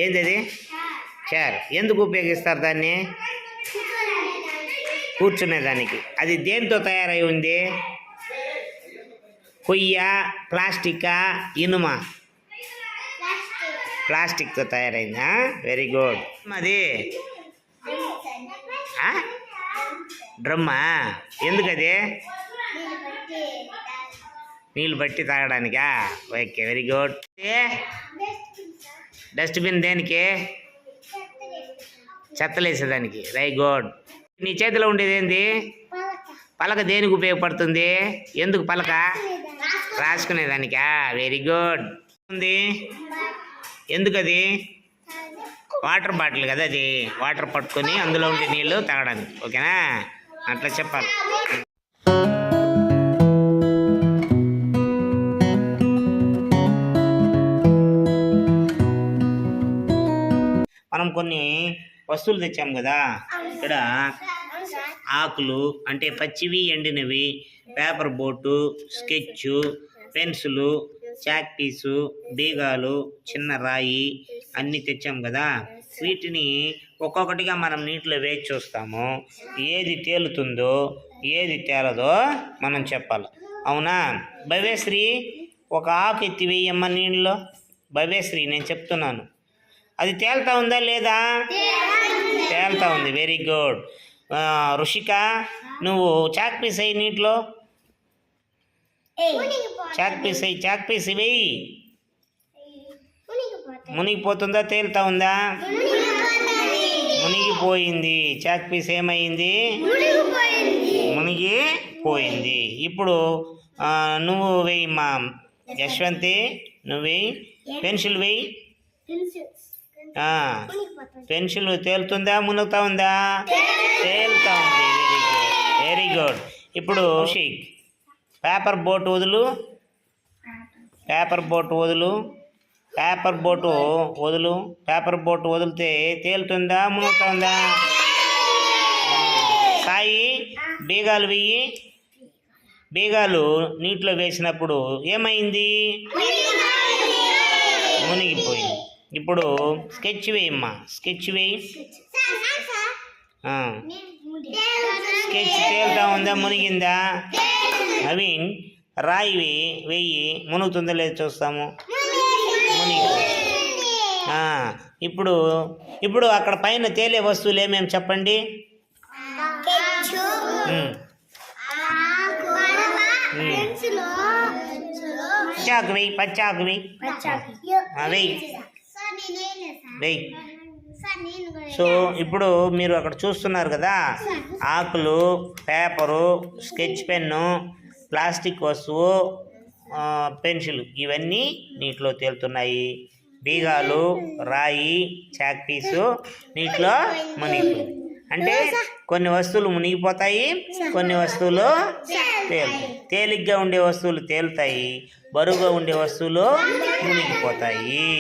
ఏంది అది? చైర్. ఎందుకు ఉపయోగిస్తారు దాన్ని? కూర్చునేదానికి. అది దేంతో తయారై ఉంది? కొయ్య, ప్లాస్టికా, ఇనుమా? ప్లాస్టిక్తో తయారైందా? Very good. అది డ్రమ్మా? ఎందుకది? నీళ్ళు బట్టి తాగడానికా? Okay, very good. డస్ట్బిన్ దేనికి? చెత్తలేసేదానికి. Very good. నీ చేతిలో ఉండేది ఏంది? పలక దేనికి ఉపయోగపడుతుంది? ఎందుకు పలక? రాసుకునేదానికా? Very good. ఉంది ఎందుకది? వాటర్ బాటిల్ కదా అది. వాటర్ పట్టుకొని అందులో ఉండే నీళ్ళు తాగడానికి. ఓకేనా? అట్లా చెప్పాలి. మనం కొన్ని వస్తువులు తెచ్చాం కదా. ఇక్కడ ఆకులు అంటే పచ్చివి, ఎండినవి, paper boat, sketch, pencil, chalk piece, బీగాలు, చిన్న రాయి అన్నీ తెచ్చాం కదా. వీటిని ఒక్కొక్కటిగా మనం నీటిలో వేసి చూస్తాము. ఏది తేలుతుందో ఏది తేలదో మనం చెప్పాలి. అవునా? భవ్యశ్రీ, ఒక ఆకు ఎత్తి వేయమ్మ నీళ్ళలో. భవ్యశ్రీ, నేను చెప్తున్నాను. అది తేలుతా ఉందా లేదా? తేలుతా ఉంది. Very good. రుషిక, నువ్వు చాక్ పీస్ అయ్యి నీటిలో. చాక్ పీస్ వేయి. మునిగిపోతుందా తేలుతా ఉందా? మునిగిపోయింది. చాక్ పీస్ ఏమైంది? మునిగిపోయింది. ఇప్పుడు నువ్వు వేయి మా యశ్వంతి, నువ్వు వేయి. పెన్సిల్ వేయి. పెన్సిల్ తేలుతుందా మునుగుతా ఉందా? తేలుతా ఉంది. Very good. ఇప్పుడు షేక్. పేపర్ బోట్ వదులు. పేపర్ బోట్ వదులు. పేపర్ బోట్ వదిలితే తేలుతుందా మునుగుతా ఉందా? సాయి, బీగాలు వెయ్యి. బీగాలు నీటిలో వేసినప్పుడు ఏమైంది? మునిగిపోయింది. ఇప్పుడు స్కెచ్ వేయమ్మా. స్కెచ్ వేయి. స్కెచ్ తేలుతా ఉందా మునిగిందా? నవీన్, రాయి వెయ్యి. మునుగుతుందా లేదు చూస్తాము. ఇప్పుడు అక్కడ పైన తేలే వస్తువులు ఏమేమి చెప్పండి? పచ్చాకు వెయ్యి. పచ్చాకు వెయ్యి. వెయ్యి. సో ఇప్పుడు మీరు అక్కడ చూస్తున్నారు కదా, ఆకులు, పేపరు, స్కెచ్ పెన్ను, ప్లాస్టిక్ వస్తువు, పెన్సిల్, ఇవన్నీ నీటిలో తేలుతున్నాయి. బీగాలు, రాయి, చాక్ పీసు నీటిలో మునిగిపోయి. అంటే కొన్ని వస్తువులు మునిగిపోతాయి, కొన్ని వస్తువులు తేలుతాయి. తేలిగ్గా ఉండే వస్తువులు తేలుతాయి, బరువుగా ఉండే వస్తువులు మునిగిపోతాయి.